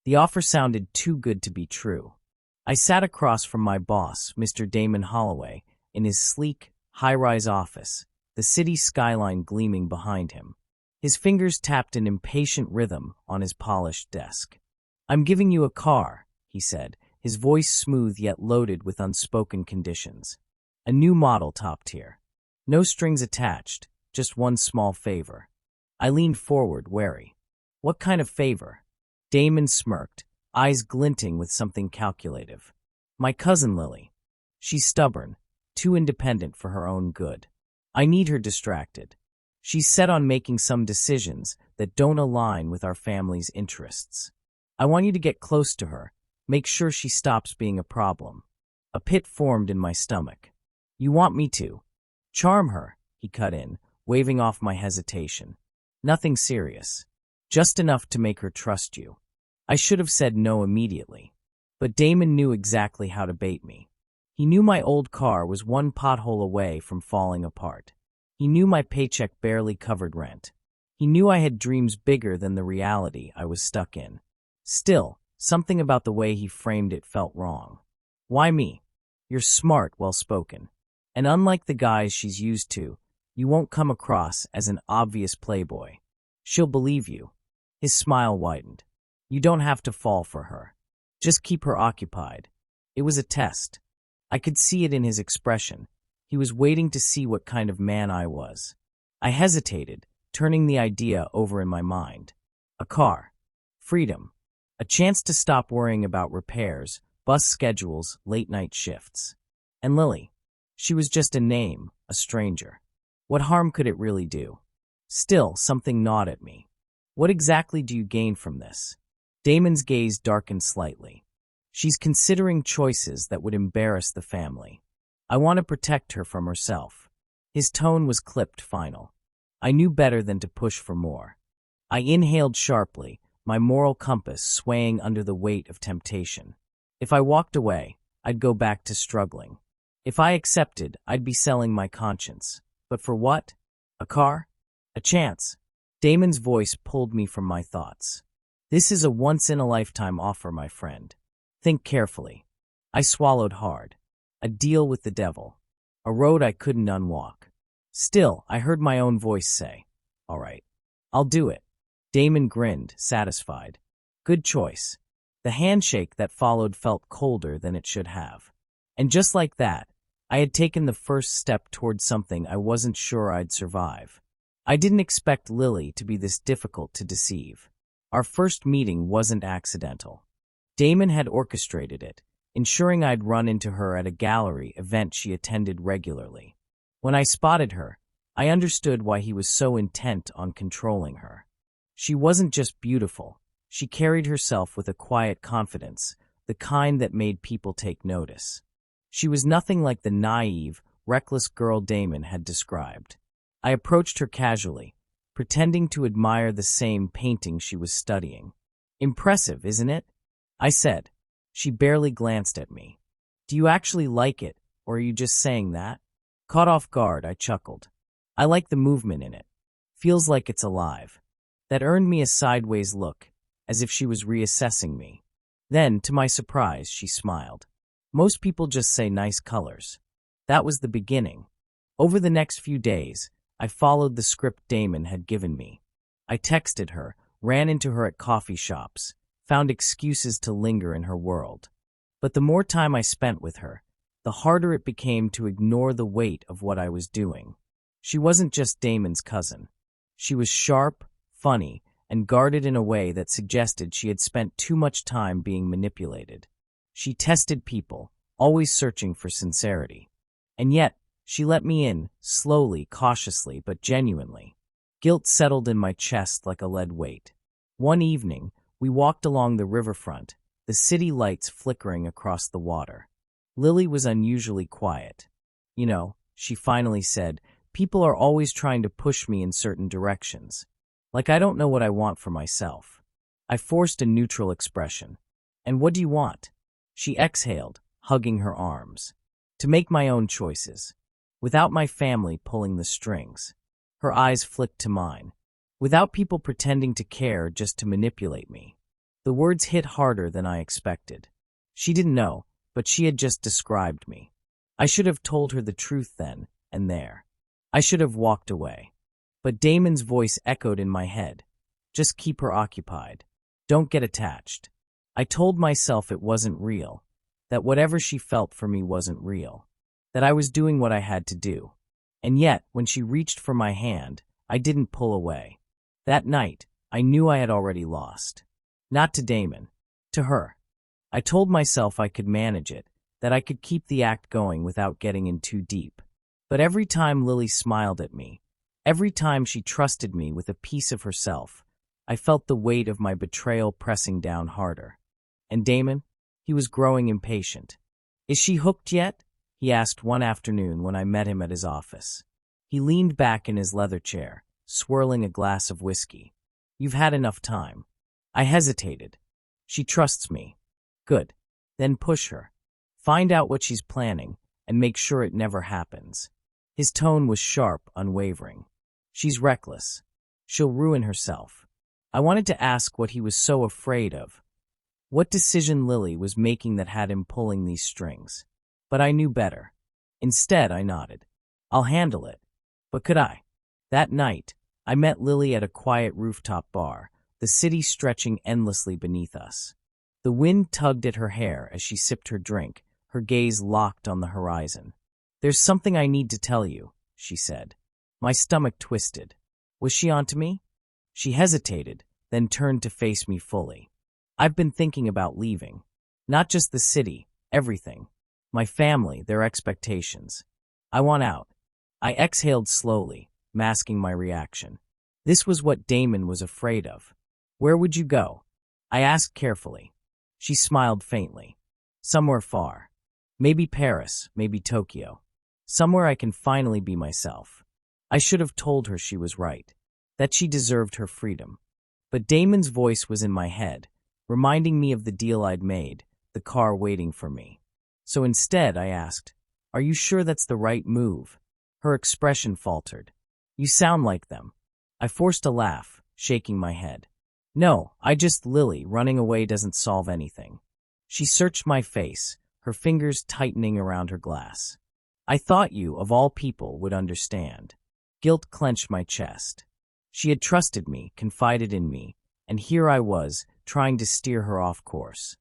The offer sounded too good to be true. I sat across from my boss, Mr. Damon Holloway, in his sleek, high-rise office, the city skyline gleaming behind him. His fingers tapped an impatient rhythm on his polished desk. "I'm giving you a car," he said, his voice smooth yet loaded with unspoken conditions. "A new model, top tier. No strings attached, just one small favor." I leaned forward, wary. "What kind of favor?" Damon smirked, eyes glinting with something calculative. "My cousin Lily. She's stubborn, too independent for her own good. I need her distracted. She's set on making some decisions that don't align with our family's interests. I want you to get close to her, make sure she stops being a problem." A pit formed in my stomach. "You want me to charm her?" he cut in, waving off my hesitation. "Nothing serious. Just enough to make her trust you." I should have said no immediately. But Damon knew exactly how to bait me. He knew my old car was one pothole away from falling apart. He knew my paycheck barely covered rent. He knew I had dreams bigger than the reality I was stuck in. Still, something about the way he framed it felt wrong. "Why me? You're smart, well-spoken. And unlike the guys she's used to, you won't come across as an obvious playboy. She'll believe you." His smile widened. "You don't have to fall for her. Just keep her occupied." It was a test. I could see it in his expression. He was waiting to see what kind of man I was. I hesitated, turning the idea over in my mind. A car. Freedom. A chance to stop worrying about repairs, bus schedules, late-night shifts. And Lily. She was just a name, a stranger. What harm could it really do? Still, something gnawed at me. "What exactly do you gain from this?" Damon's gaze darkened slightly. "She's considering choices that would embarrass the family. I want to protect her from herself." His tone was clipped, final. I knew better than to push for more. I inhaled sharply, my moral compass swaying under the weight of temptation. If I walked away, I'd go back to struggling. If I accepted, I'd be selling my conscience. But for what? A car? A chance? Damon's voice pulled me from my thoughts. "This is a once-in-a-lifetime offer, my friend. Think carefully." I swallowed hard. A deal with the devil. A road I couldn't unwalk. Still, I heard my own voice say, "All right, I'll do it." Damon grinned, satisfied. Good choice. The handshake that followed felt colder than it should have. And just like that, I had taken the first step toward something I wasn't sure I'd survive. I didn't expect Lily to be this difficult to deceive. Our first meeting wasn't accidental. Damon had orchestrated it, ensuring I'd run into her at a gallery event she attended regularly. When I spotted her, I understood why he was so intent on controlling her. She wasn't just beautiful. She carried herself with a quiet confidence, the kind that made people take notice. She was nothing like the naive, reckless girl Damon had described. I approached her casually, pretending to admire the same painting she was studying. "Impressive, isn't it?" I said. She barely glanced at me. "Do you actually like it, or are you just saying that?" Caught off guard, I chuckled. "I like the movement in it. Feels like it's alive." That earned me a sideways look, as if she was reassessing me. Then, to my surprise, she smiled. "Most people just say nice colors." That was the beginning. Over the next few days, I followed the script Damon had given me. I texted her, ran into her at coffee shops, found excuses to linger in her world. But the more time I spent with her, the harder it became to ignore the weight of what I was doing. She wasn't just Damon's cousin. She was sharp, funny, and guarded in a way that suggested she had spent too much time being manipulated. She tested people, always searching for sincerity. And yet, she let me in, slowly, cautiously, but genuinely. Guilt settled in my chest like a lead weight. One evening, we walked along the riverfront, the city lights flickering across the water. Lily was unusually quiet. "You know," she finally said, "people are always trying to push me in certain directions. Like I don't know what I want for myself." I forced a neutral expression. "And what do you want?" She exhaled, hugging her arms. "To make my own choices. Without my family pulling the strings." Her eyes flicked to mine. "Without people pretending to care just to manipulate me." The words hit harder than I expected. She didn't know, but she had just described me. I should have told her the truth then and there. I should have walked away. But Damon's voice echoed in my head. Just keep her occupied. Don't get attached. I told myself it wasn't real, that whatever she felt for me wasn't real, that I was doing what I had to do. And yet, when she reached for my hand, I didn't pull away. That night, I knew I had already lost. Not to Damon, to her. I told myself I could manage it, that I could keep the act going without getting in too deep. But every time Lily smiled at me, every time she trusted me with a piece of herself, I felt the weight of my betrayal pressing down harder. And Damon? He was growing impatient. Is she hooked yet? He asked one afternoon when I met him at his office. He leaned back in his leather chair, swirling a glass of whiskey. You've had enough time. I hesitated. She trusts me. Good. Then push her. Find out what she's planning, and make sure it never happens. His tone was sharp, unwavering. She's reckless. She'll ruin herself. I wanted to ask what he was so afraid of. What decision Lily was making that had him pulling these strings. But I knew better. Instead, I nodded. I'll handle it. But could I? That night, I met Lily at a quiet rooftop bar, the city stretching endlessly beneath us. The wind tugged at her hair as she sipped her drink, her gaze locked on the horizon. There's something I need to tell you, she said. My stomach twisted. Was she onto me? She hesitated, then turned to face me fully. I've been thinking about leaving. Not just the city, everything. My family, their expectations. I want out. I exhaled slowly, masking my reaction. This was what Damon was afraid of. Where would you go? I asked carefully. She smiled faintly. Somewhere far. Maybe Paris, maybe Tokyo. Somewhere I can finally be myself. I should have told her she was right, that she deserved her freedom. But Damon's voice was in my head, reminding me of the deal I'd made, the car waiting for me. So instead, I asked, are you sure that's the right move? Her expression faltered. You sound like them. I forced a laugh, shaking my head. No, Lily, running away doesn't solve anything. She searched my face, her fingers tightening around her glass. I thought you, of all people, would understand. Guilt clenched my chest. She had trusted me, confided in me, and here I was, trying to steer her off course.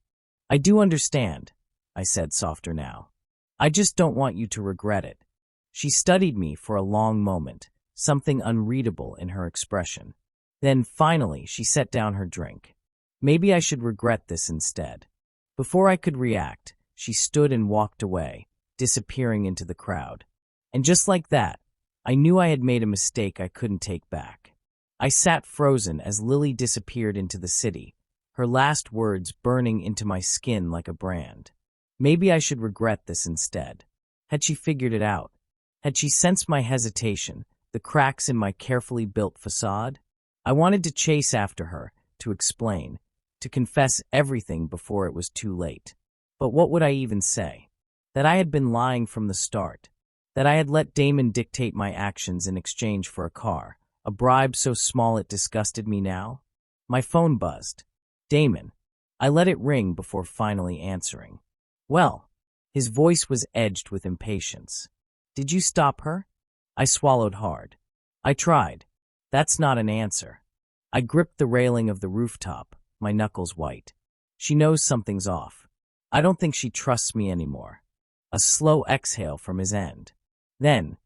I do understand, I said softer now. I just don't want you to regret it. She studied me for a long moment, something unreadable in her expression. Then, finally, she set down her drink. Maybe I should regret this instead. Before I could react, she stood and walked away, disappearing into the crowd. And just like that, I knew I had made a mistake I couldn't take back. I sat frozen as Lily disappeared into the city, her last words burning into my skin like a brand. Maybe I should regret this instead. Had she figured it out? Had she sensed my hesitation, the cracks in my carefully built facade? I wanted to chase after her, to explain, to confess everything before it was too late. But what would I even say? That I had been lying from the start. That I had let Damon dictate my actions in exchange for a car, a bribe so small it disgusted me now? My phone buzzed. Damon. I let it ring before finally answering. Well, his voice was edged with impatience. Did you stop her? I swallowed hard. I tried. That's not an answer. I gripped the railing of the rooftop, my knuckles white. She knows something's off. I don't think she trusts me anymore. A slow exhale from his end. Then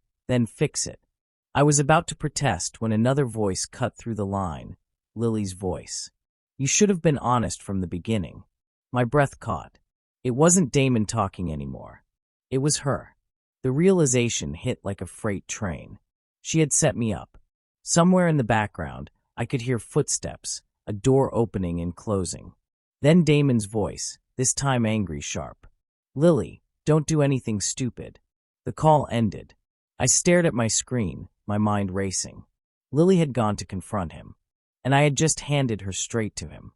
fix it. I was about to protest when another voice cut through the line, Lily's voice. You should have been honest from the beginning. My breath caught. It wasn't Damon talking anymore. It was her. The realization hit like a freight train. She had set me up. Somewhere in the background, I could hear footsteps, a door opening and closing. Then Damon's voice, this time angry sharp. Lily, don't do anything stupid. The call ended. I stared at my screen, my mind racing. Lily had gone to confront him, and I had just handed her straight to him.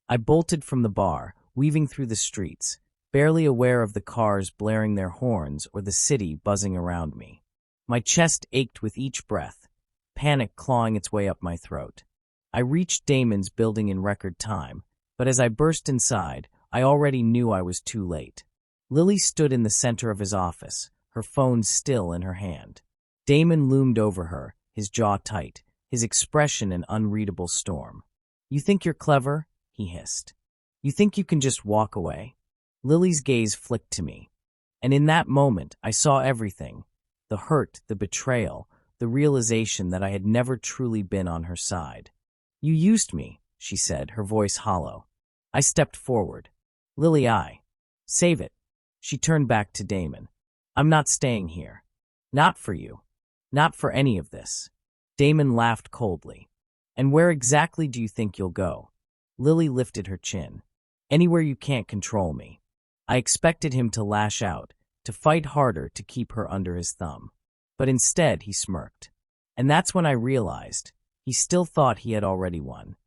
I bolted from the bar, weaving through the streets, barely aware of the cars blaring their horns or the city buzzing around me. My chest ached with each breath, panic clawing its way up my throat. I reached Damon's building in record time, But as I burst inside, I already knew I was too late. Lily stood in the center of his office, her phone still in her hand. Damon loomed over her, his jaw tight, his expression an unreadable storm. "You think you're clever?" he hissed. "You think you can just walk away?" Lily's gaze flicked to me, and in that moment I saw everything: the hurt, the betrayal, the realization that I had never truly been on her side. "You used me," she said, her voice hollow. I stepped forward. "Lily, save it." She turned back to Damon. "I'm not staying here. Not for you. Not for any of this." Damon laughed coldly. "And where exactly do you think you'll go?" Lily lifted her chin. "Anywhere you can't control me." I expected him to lash out, to fight harder to keep her under his thumb. But instead he smirked. And that's when I realized he still thought he had already won.